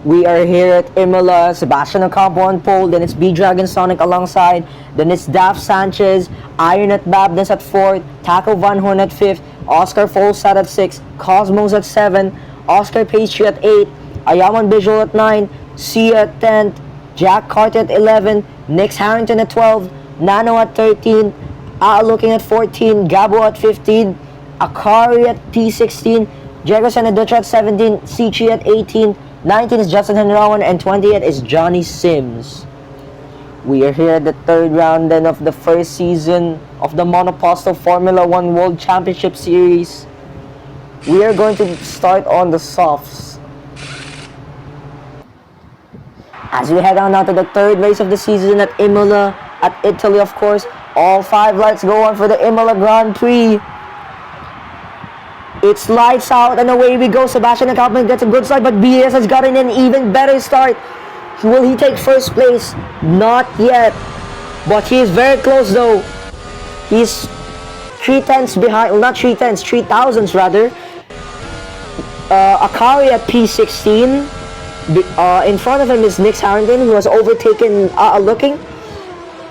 We are here at Imola, Sebastian Ocampo on pole, then it's B-Dragon Sonic alongside, then it's Daph Sanchez, Iron at Babness at 4th, Taco Van Horn at 5th, Oscar Folstad at 6th, Cosmos at 7, Oscar Pastry at 8, Ayaman Visual at 9, Sia at 10th, Jack Carter at 11, Nix Harrington at 12, Nano at 13, Looking at 14, Gabo at 15, Akari at P16, Jefferson and Dutra at 17, Sichi at 18, 19 is Justin Henrawan, and 28 is Johnny Sims. We are here at the third round then of the first season of the Monoposto Formula 1 World Championship Series. We are going to start on the softs. As we head on now to the third race of the season at Imola, at Italy of course, all 5 lights go on for the Imola Grand Prix. It's lights out and away we go. Sebastian Ocampo gets a good start, but BS has gotten an even better start. Will he take first place? Not yet, but he is very close though. He's 3/10 behind, well, not 3/10, 3,000s rather. Akari at P16. In front of him is Nix Harrington, who has overtaken Looking.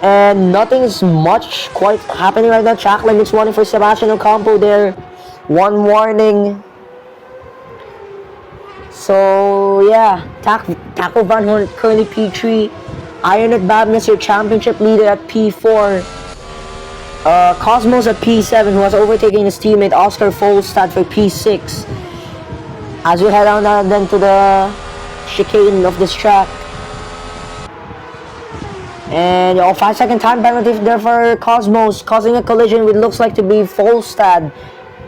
And nothing is much quite happening right now. Track limits warning for Sebastian Ocampo there. 1 warning. So yeah, Taco Van Horn currently P3. Iron at Babness, your championship leader at P4. Cosmos at P7, who has overtaken his teammate Oscar Folstad for P6. As we head on then to the chicane of this track. And 5-second time penalty there for Cosmos, causing a collision with looks like to be Folstad.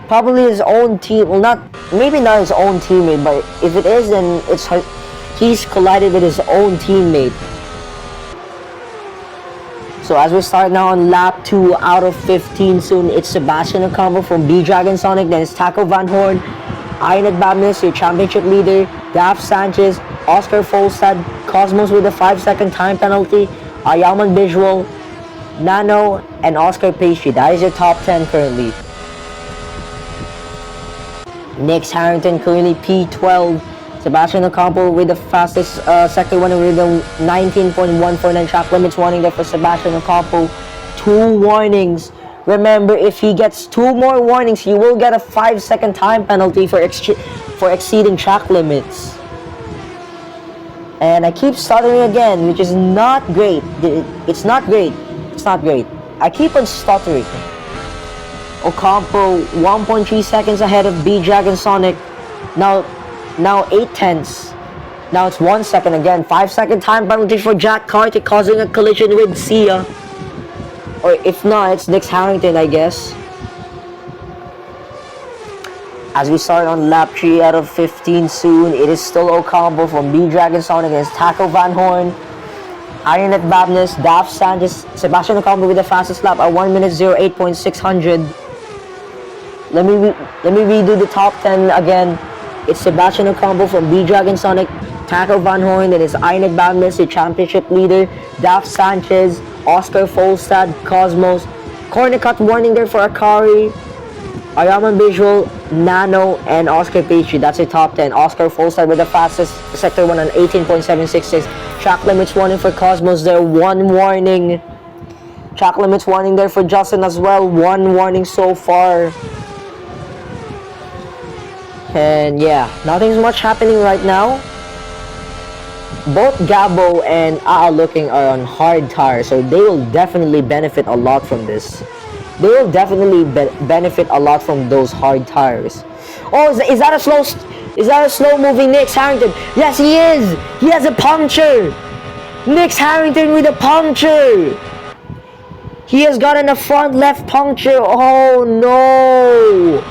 Probably his own team, well maybe not his own teammate, but if it is, then he's collided with his own teammate. So as we start now on lap 2 out of 15 soon, it's Sebastian Ocampo from B-Dragon Sonic, then it's Taco Van Horn, Iron at Babness, your championship leader, Daph Sanchez, Oscar Folstad, Cosmos with a 5-second time penalty, Ayaman Visual, Nano, and Oscar Pastry. That is your top 10 currently. Nix Harrington currently P12. Sebastian Ocampo with the fastest sector winner with a 19.149 track limits warning there for Sebastian Ocampo. 2 warnings. Remember, if he gets 2 more warnings, he will get a 5-second time penalty for exceeding track limits. And I keep stuttering again, which is not great. It's not great. It's not great. I keep on stuttering. Ocampo 1.3 seconds ahead of B-Dragon Sonic. Now 8/10. Now it's 1 second again. 5-second time penalty for Jack Carter, causing a collision with Sia. Or if not, it's Nix Harrington, I guess. As we start on lap 3 out of 15 soon, it is still Ocampo from B-Dragon Sonic against Taco Van Horn. Iron at Babness, Daph Sanchez, Sebastian Ocampo with the fastest lap at 1 minute 08.600. Let me redo the top 10 again. It's Sebastian Ocampo from B-Dragon Sonic, Taco Van Horn, then it's Iron at Babness, your championship leader, Daph Sanchez, Oscar Folstad, Cosmos. Corner cut warning there for Akari, Ayaman Visual, Nano, and Oscar Pastry. That's your top 10. Oscar Folstad with the fastest sector 1 on 18.766. Track limits warning for Cosmos there, 1 warning. Track limits warning there for Justin as well, 1 warning so far. And yeah, nothing's much happening right now. Both Gabo and Looking are on hard tires, so they will definitely benefit a lot from this. They will definitely benefit a lot from those hard tires. Oh, is that a slow moving Nix Harrington? Yes, he is. He has a puncture. Nix Harrington with a puncture. He has gotten a front left puncture. Oh no.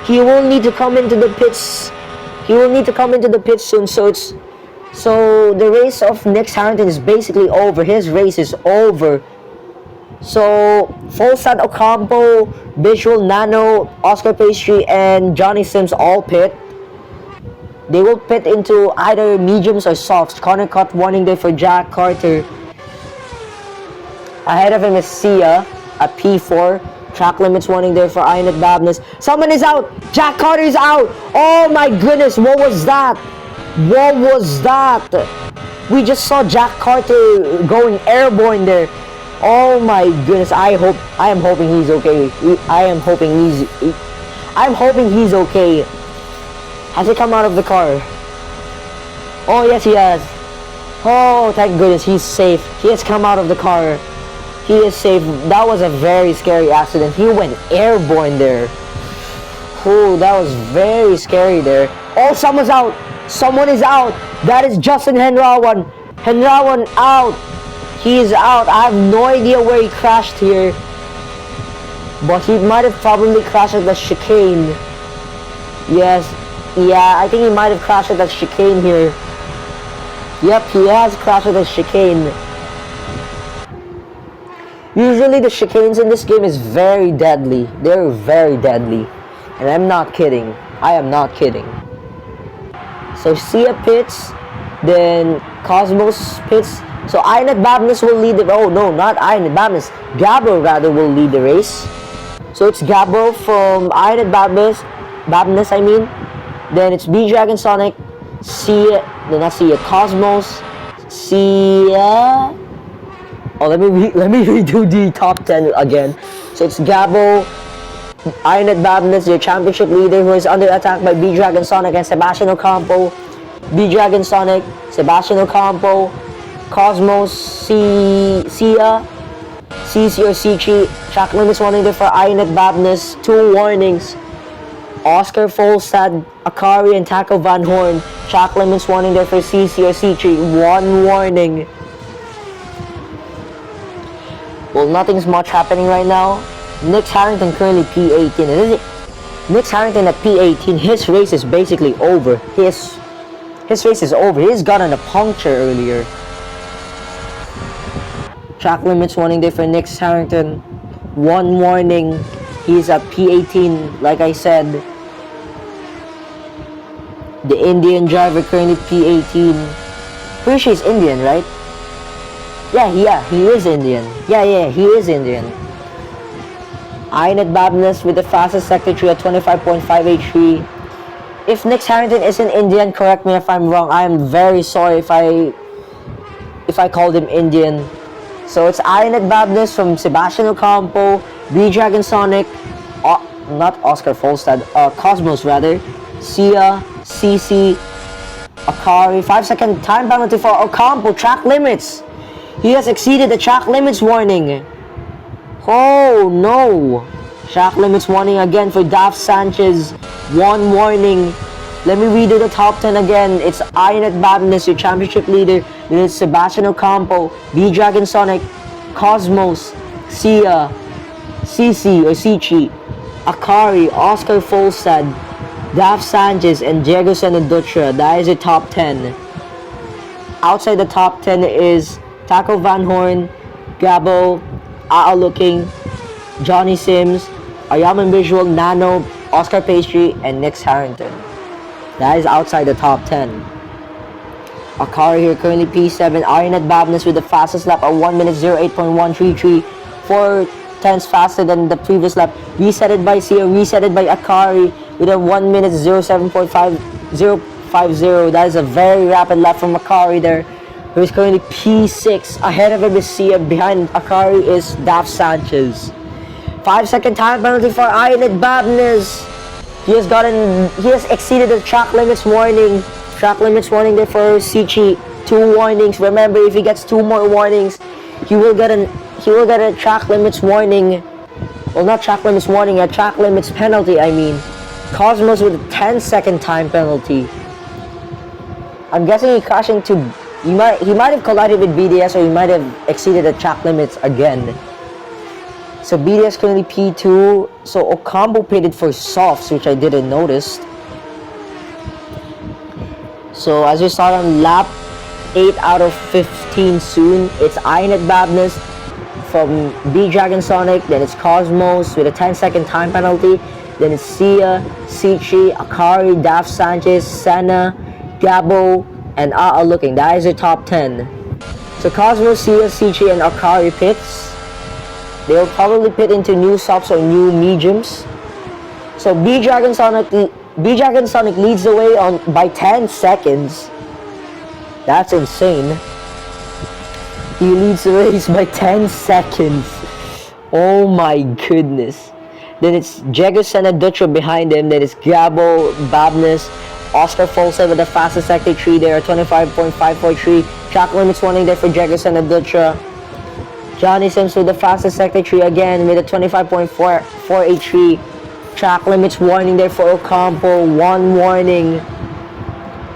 He will need to come into the pits. He will need to come into the pits soon. So the race of Nix Harrington is basically over. His race is over. So Folstad, Ocampo, Visual, Nano, Oscar Pastry, and Johnny Sims all pit. They will pit into either mediums or softs. Corner cut warning there for Jack Carter. Ahead of him is Sia at P4. Track limits warning there for Iron at Babness. Someone is out! Jack Carter is out! Oh my goodness, what was that? What was that? We just saw Jack Carter going airborne there. Oh my goodness! I am hoping he's okay. I'm hoping he's okay. Has he come out of the car? Oh yes, he has. Oh, thank goodness, he's safe. He has come out of the car. He is safe. That was a very scary accident. He went airborne there. Oh, that was very scary there. Oh, someone's out. Someone is out. That is Justin Henrawan. Henrawan out. He is out. I have no idea where he crashed here. But he might have probably crashed at the chicane. Yes. Yeah, I think he might have crashed at the chicane here. Yep, he has crashed at the chicane. Usually the chicanes in this game is very deadly. They're very deadly. And I'm not kidding. I am not kidding. So Sia pits, then Cosmos pits. So Inet Babness will lead the... Oh no, not Inet Babness. Gabo rather will lead the race. So it's Gabo from Inet Babness I mean. Then it's B-Dragon Sonic, Sia, no not Sia, Cosmos, Sia... Oh, let me redo the top 10 again. So it's Gabo, Inet Babness, your championship leader, who is under attack by B-Dragon Sonic and Sebastian Ocampo. B-Dragon Sonic, Sebastian Ocampo, Cosmos, Sia, CC or Sichi. Track limits warning there for Inet Babness. 2 warnings. Oscar Folstad, Akari, and Taco Van Horn. Track limits warning there for CC or Sichi. 1 warning. Well, nothing's much happening right now. Nick Harrington currently P18. Nick Harrington at P18, his race is basically over. His race is over. He's gotten a puncture earlier. Track limits warning there for Nick Harrington. 1 warning. He's at P18, like I said. The Indian driver currently P18. Pretty sure he's Indian, right? Yeah, he is Indian. Yeah, he is Indian. Inet Babness with the fastest sector 3 at 25.583. If Nick Harrington isn't Indian, correct me if I'm wrong. I am very sorry if I called him Indian. So it's Inet Babness from Sebastian Ocampo, B-Dragon Sonic, not Oscar Folstad, Cosmos rather, Sia, CC, Akari. 5-second time penalty for Ocampo. Track limits. He has exceeded the track limits warning. Oh no. Track limits warning again for Daf Sanchez. 1 warning. Let me redo the top 10 again. It's Inet Babness, your championship leader. Then it's Sebastian Ocampo, B-Dragon Sonic, Cosmos, Sia, CC or Sichi, Akari, Oscar Folstad, Daf Sanchez, and Diego Senadutra. That is the top 10. Outside the top 10 is Taco Van Horn, Gabo, Looking, Johnny Sims, Ayaman Visual, Nano, Oscar Pastry, and Nick Harrington. That is outside the top 10. Akari here currently P7. Inet Babness with the fastest lap at 1 minute 08.133. 4 tenths faster than the previous lap. Resetted by Sia, resetted by Akari with a 1 minute 07.50. That is a very rapid lap from Akari there, who is currently P6. Ahead of him is Sia. Behind Akari is Daf Sanchez. 5-second time penalty for Inet Babness. He has exceeded the track limits warning. Track limits warning there for Sichi. 2 warnings. Remember, if he gets 2 more warnings, he will get a track limits warning. Well, not track limits warning, a track limits penalty, I mean. Cosmos with a 10-second time penalty. I'm guessing he crashed into... He might have collided with BDS, or he might have exceeded the track limits again. So BDS currently P2. So Ocampo pitted for softs, which I didn't notice. So as we start on lap 8 out of 15 soon, it's Inet Babness from B-Dragon Sonic. Then it's Cosmos with a 10-second time penalty. Then it's Sia, Sichi, Akari, Daf Sanchez, Senna, Gabo, and Looking. That is your top 10. So Cosmos, Sia, Sichi, and Akari pits. They'll probably pit into new softs or new mediums. So B-Dragon Sonic B-Dragon Sonic leads the way on by 10 seconds. That's insane. He leads the race by 10 seconds. Oh my goodness. Then it's Jegus and Dutra behind him. Then it's Gabo, Babness, Oscar Folsa with the fastest sector 3 there, 25.543. Track limits warning there for Jegus and Dutra. Johnny Sims with the fastest sector 3 again with a 25.483. Track limits warning there for Ocampo. 1 warning.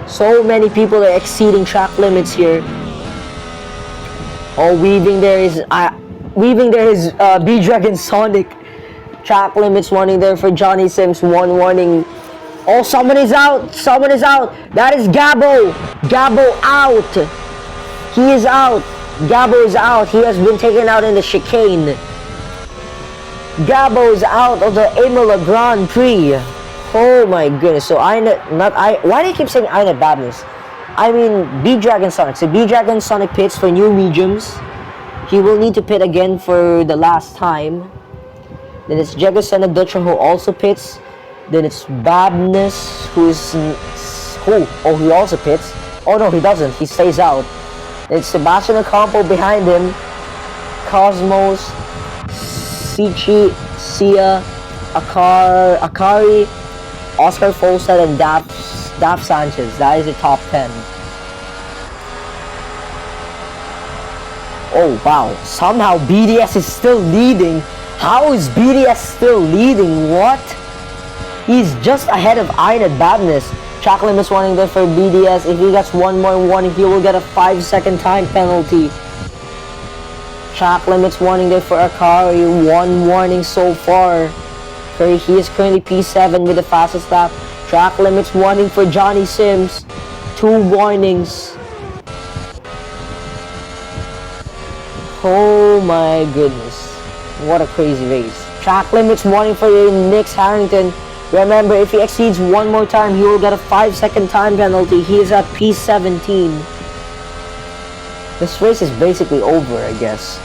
So many people are exceeding track limits here. Oh, weaving there is B-Dragon Sonic. Track limits warning there for Johnny Sims. 1 warning. Oh, someone is out. Someone is out. That is Gabo. Gabo out. He is out. Gabo is out. He has been taken out in the chicane. Gabo is out of the Imola Grand Prix. Oh my goodness. So why do you keep saying Inet Badness? I mean B-Dragon Sonic. So B-Dragon Sonic pits for new mediums. He will need to pit again for the last time. Then it's Jegus and Dutra who also pits. Then it's Babness who is oh, he also pits. Oh no, he doesn't. He stays out. It's Sebastian Ocampo behind him. Cosmos, Sichi, Sia, Akari, Oscar Folstad, and Daf Sanchez. That is the top 10. Oh wow, somehow BDS is still leading. How is BDS still leading? What? He's just ahead of Inet Badness. Track limits warning there for BDS. If he gets one more warning, he will get a 5-second time penalty. Track limits warning there for Akari. 1 warning so far. He is currently P7 with the fastest lap. Track limits warning for Johnny Sims. 2 warnings. Oh my goodness. What a crazy race. Track limits warning for Nix Harrington. Remember, if he exceeds 1 more time, he will get a 5-second time penalty. He is at P17. This race is basically over, I guess.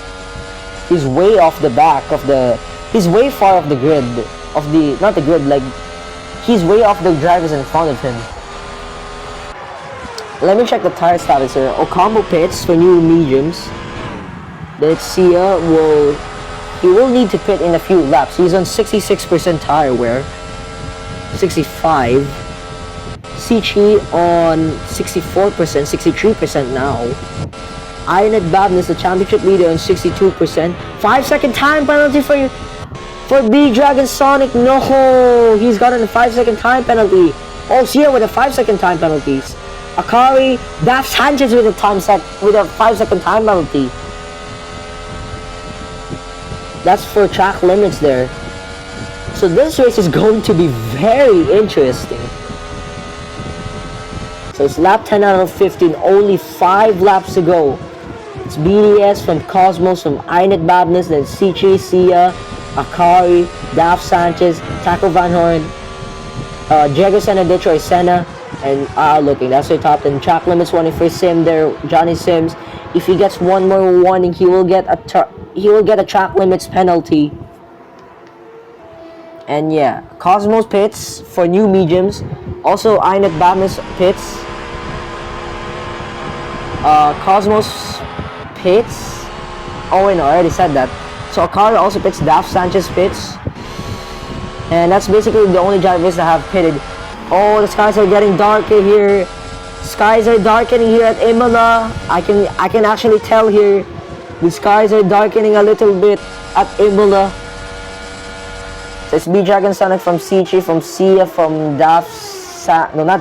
He's way off the back of the... He's way far off the grid. Of the... Not the grid, like... He's way off the drivers in front of him. Let me check the tire status here. Ocampo pits for new mediums. Let's see, he will need to pit in a few laps. He's on 66% tire wear. 65. Sichi on 64%, 63% now. Inet Babness, the championship leader, on 62%. 5-second time penalty for B-Dragon Sonic. No, he's gotten a 5-second time penalty. Oh, Sia with a 5-second time penalties. Akari, Daf Sanchez with a 5-second time penalty. That's for track limits there. So this race is going to be very interesting. So it's lap 10 out of 15. Only 5 laps to go. It's BDS from Cosmos, from Inet Babness, then Sichi, Sia, Akari, Daf Sanchez, Taco Van Horn, Jegus and Detroit Senna, and looking. That's the top 10. Track limits warning for Sim there, Johnny Sims. If he gets 1 more warning, he will get a track limits penalty. And yeah, Cosmos pits for new mediums. Also, Inet Babness pits. Cosmos pits. Oh wait, no, I already said that. So Akari also pits. Daf Sanchez pits. And that's basically the only drivers that have pitted. Oh, the skies are getting darker here. Skies are darkening here at Imola. I can actually tell here. The skies are darkening a little bit at Imola. So it's B-Dragon Sonic from Sichi, from Sia, from not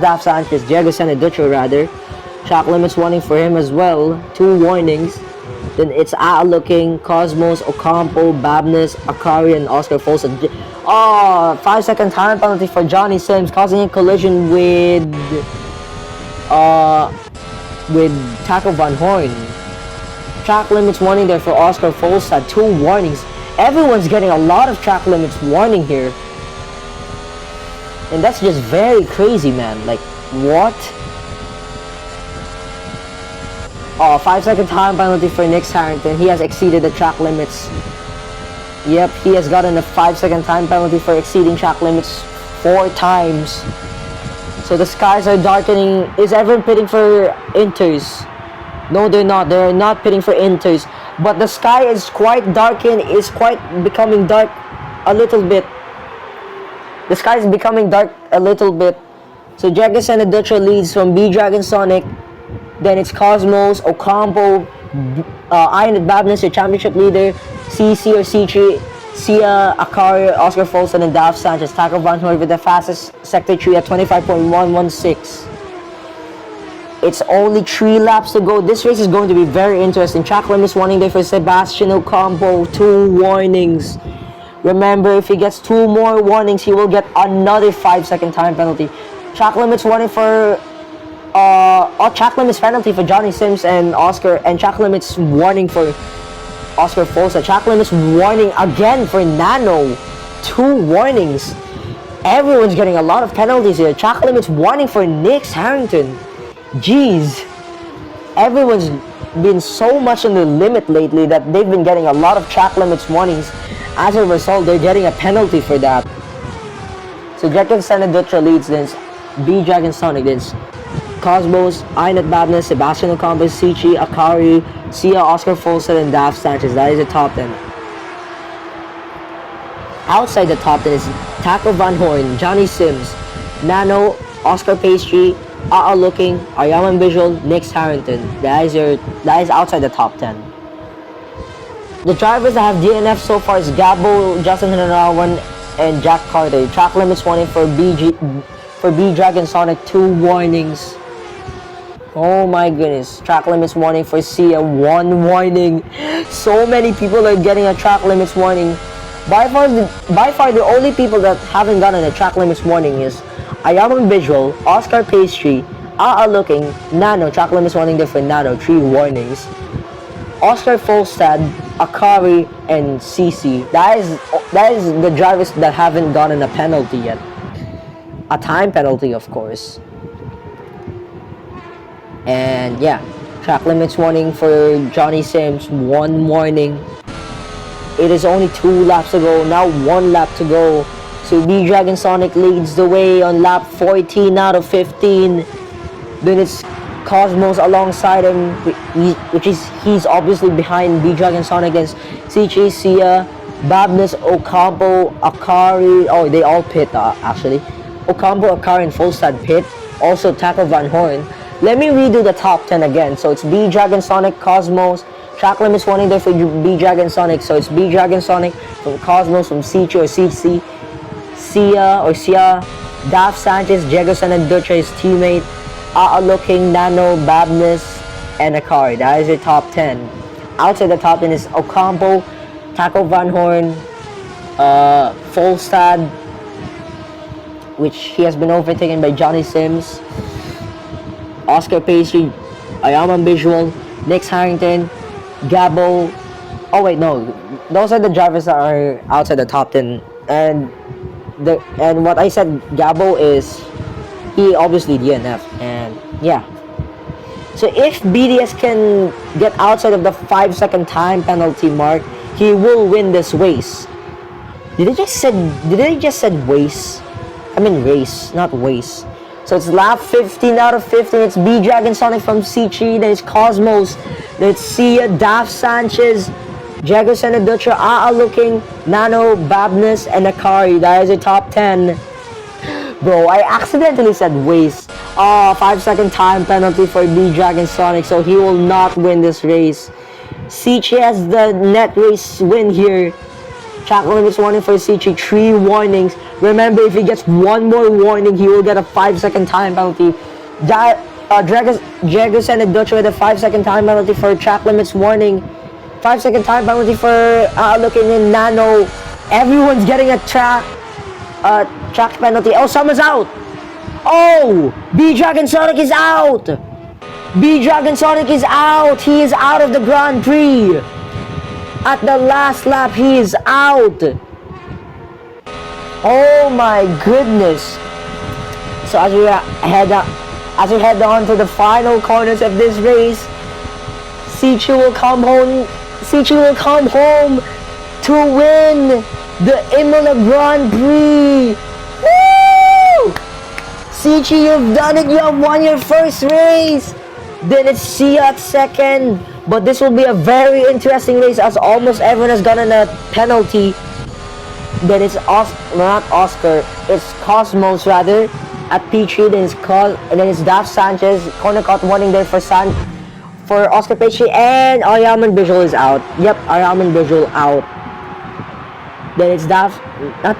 Daf Sanchez, Jegus and Dutra rather. Track limits warning for him as well. 2 warnings. Then it's looking, Cosmos, Ocampo, Babness, Akari, and Oscar Folsa. Oh, 5-second time penalty for Johnny Sims, causing a collision with Taco Van Horn. Track limits warning there for Oscar Folsa. 2 warnings. Everyone's getting a lot of track limits warning here. And that's just very crazy, man. Like, what? Oh, 5-second time penalty for Nix Harrington. He has exceeded the track limits. Yep, he has gotten a 5-second time penalty for exceeding track limits 4 times. So the skies are darkening. Is everyone pitting for inters? No, they're not. They're not pitting for inters. But the sky is quite darkened. It's quite becoming dark a little bit. The sky is becoming dark a little bit. So Jagus and Aducho leads from B Dragon Sonic. Then it's Cosmos, Ocampo, Iron at Babness, your championship leader, CC or C3, Sia, Akari, Oscar Folson, and Daf Sanchez. Taco Van Hoy with the fastest Sector 3 at 25.116. It's only 3 laps to go. This race is going to be very interesting. Track limit is warning there for Sebastian Ocampo. 2 warnings. Remember, if he gets 2 more warnings, he will get another 5-second time penalty. Track limits warning for track limits penalty for Johnny Sims and Oscar, and track limits warning for Oscar Fosa. Track limits warning again for Nano. 2 warnings. Everyone's getting a lot of penalties here. Track limits warning for Nix Harrington. Jeez. Everyone's been so much on the limit lately that they've been getting a lot of track limits warnings. As a result, they're getting a penalty for that. So Dragon Senadutra leads, then B Dragon Sonic, then Cosmos, Inet Babness, Sebastian Ocampo, Sichi, Akari, Sia, Oscar Folson, and Daf Sanchez. That is the top 10. Outside the top 10 is Taco Van Horn, Johnny Sims, Nano, Oscar Pastry, Looking, Ayaman Visual, Nix Harrington. That is outside the top 10. The drivers that have DNF so far is Gabo, Justin Hinarawan, and Jack Carter. Track limits warning for B Dragon Sonic, 2 warnings. Oh my goodness. Track limits warning for Sia, 1 warning. So many people are getting a track limits warning. By far the only people that haven't gotten a track limits warning is Ayaman Visual, Oscar Pastry, Looking, Nano. Track limits warning there for Nano, 3 warnings. Oscar Folstad, Akari, and CC. That is the drivers that haven't gotten a penalty yet. A time penalty, of course. And yeah, track limits warning for Johnny Sims, 1 warning. It is only 2 laps to go, now 1 lap to go. So B Dragon Sonic leads the way on lap 14 out of 15. Then it's Cosmos alongside him, he's obviously behind B Dragon Sonic against CJ, Sia, Babness, Ocampo, Akari. Oh, they all pit actually. Ocampo, Akari, and Folstad pit. Also Taco Van Horn. Let me redo the top 10 again. So it's B Dragon Sonic, Cosmos. Track limits warning there for B Dragon Sonic. So it's B Dragon Sonic from Cosmos, from CJ or CC, Sia, Daf Sanchez, Jegosan and Dutra, his teammate. Looking, Nano, Babness, and Akari. That is your top 10. Outside the top 10 is Ocampo, Taco Van Horn, Folstad, which he has been overtaken by Johnny Sims, Oscar Pastry, Ayaman Visual, Nix Harrington, Gabo. Oh wait, no, those are the drivers that are outside the top 10. And what I said, Gabo is he obviously DNF, and yeah. So if BDS can get outside of the 5-second time penalty mark, he will win this race. Did they just said race? I mean race, not waste. So it's lap 15 out of 15. It's B Dragon Sonic from C3. Then it's Cosmos. Then it's Sia, Daf Sanchez, Jago Senadutra, Looking, Nano, Babness, and Akari. That is a top 10. Bro, I accidentally said waste. 5-second time penalty for B Dragon Sonic, so he will not win this race. C3 has the net race win here. Track limits warning for C3, 3 warnings. Remember, if he gets 1 more warning, he will get a 5-second time penalty. Jagus and Dutch with a 5-second time penalty for track limits warning. 5-second time penalty for Looking in Nano. Everyone's getting a track penalty. Oh, someone's out. Oh, B Dragon Sonic is out. B Dragon Sonic is out. He is out of the Grand Prix. At the last lap, he is out. Oh my goodness. So as we head on to the final corners of this race, C2 will come home. C2 will come home to win the Imola Grand Prix. Woo! Sichi, you've done it. You have won your first race. Then it's Sia at second. But this will be a very interesting race as almost everyone has gotten a penalty. Then it's not Oscar, it's Cosmos rather at P3. Then it's Daf Sanchez, corner cut warning there for Oscar P3, and Ariaman Visual is out. Yep, Ariaman Visual out. Then it's not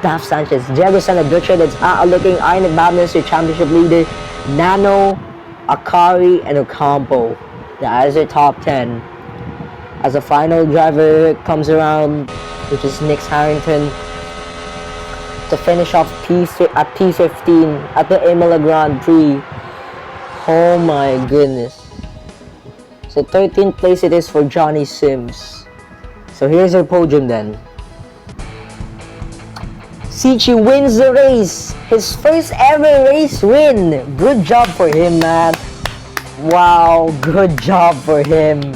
Daf Sanchez, Diego Sanaducha. That's looking Iron and Babness, your championship leader, Nano, Akari, and Ocampo. That is your top 10. As the final driver comes around, which is Nick Harrington, to finish off at P15 at the Imola Grand Prix. Oh my goodness. So 13th place it is for Johnny Sims. So here's your podium then. Sichi wins the race. His first ever race win. Good job for him, man. Wow, good job for him.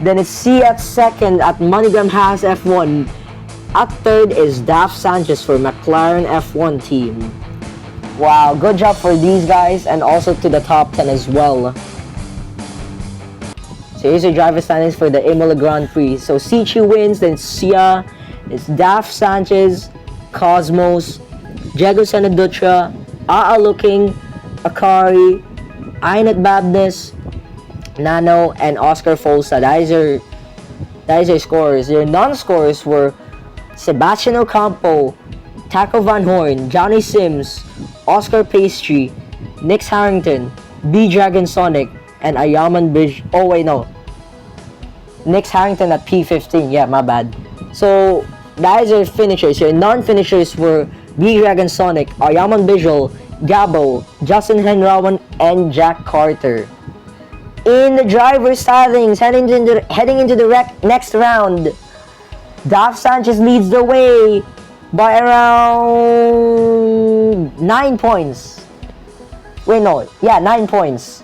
Then it's C at second at MoneyGram Haas F1. At third is Daf Sanchez for McLaren F1 team. Wow, good job for these guys and also to the top 10 as well. So here's your driver standings for the Imola Grand Prix. So Sichi wins, then Sia, it's Daf Sanchez, Cosmos, Diego Sanadutra, Looking, Akari, Ainet Babness, Nano, and Oscar Folsa. That is your scores. Your non-scores were Sebastian Ocampo, Taco Van Horn, Johnny Sims, Oscar Pastry, Nick Harrington, B Dragon Sonic, and Ayaman Bridge. Oh wait, no. Nick Harrington at P15. Yeah, my bad. So that is your finishers. Your non-finishers were B Dragon Sonic, Ayaman Visual, Gabo, Justin Henrawan, and Jack Carter. In the driver's standings, heading into the next round, Daf Sanchez leads the way by around 9 points. Wait, no. Yeah, 9 points.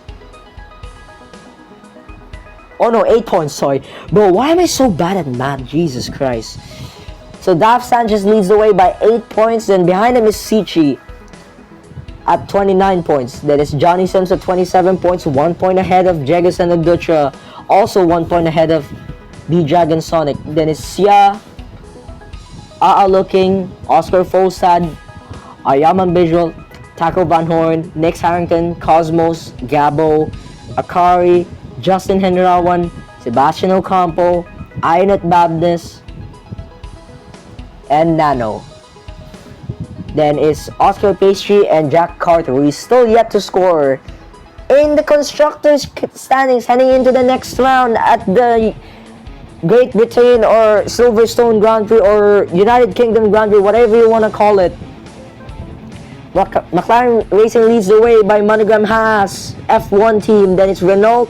Oh no, 8 points, sorry. Bro, why am I so bad at math? Jesus Christ. So Daf Sanchez leads the way by 8 points. Then behind him is Sichi at 29 points. Then it's Johnny Sims at 27 points. 1 point ahead of Jegas and Dutra. Also 1 point ahead of B Dragon Sonic. Then it's Sia, Looking, Oscar Folstad, Ayaman Visual, Taco Van Horn, Nick Harrington, Cosmos, Gabo, Akari, Justin Henrawan, Sebastian Ocampo, Ainet Babness, and Nano. Then it's Oscar Pastry and Jack Carter, who is still yet to score. In the constructors' standings heading into the next round at the Great Britain or Silverstone Grand Prix or United Kingdom Grand Prix, whatever you want to call it. McLaren Racing leads the way by MoneyGram Haas F1 team. Then it's Renault,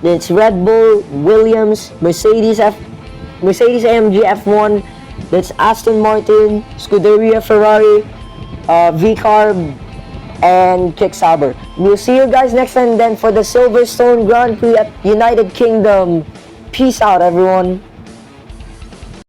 then it's Red Bull, Williams, Mercedes AMG F1, that's Aston Martin, Scuderia Ferrari, V-Carb, and Kick Sauber. We'll see you guys next time then for the Silverstone Grand Prix at United Kingdom. Peace out, everyone.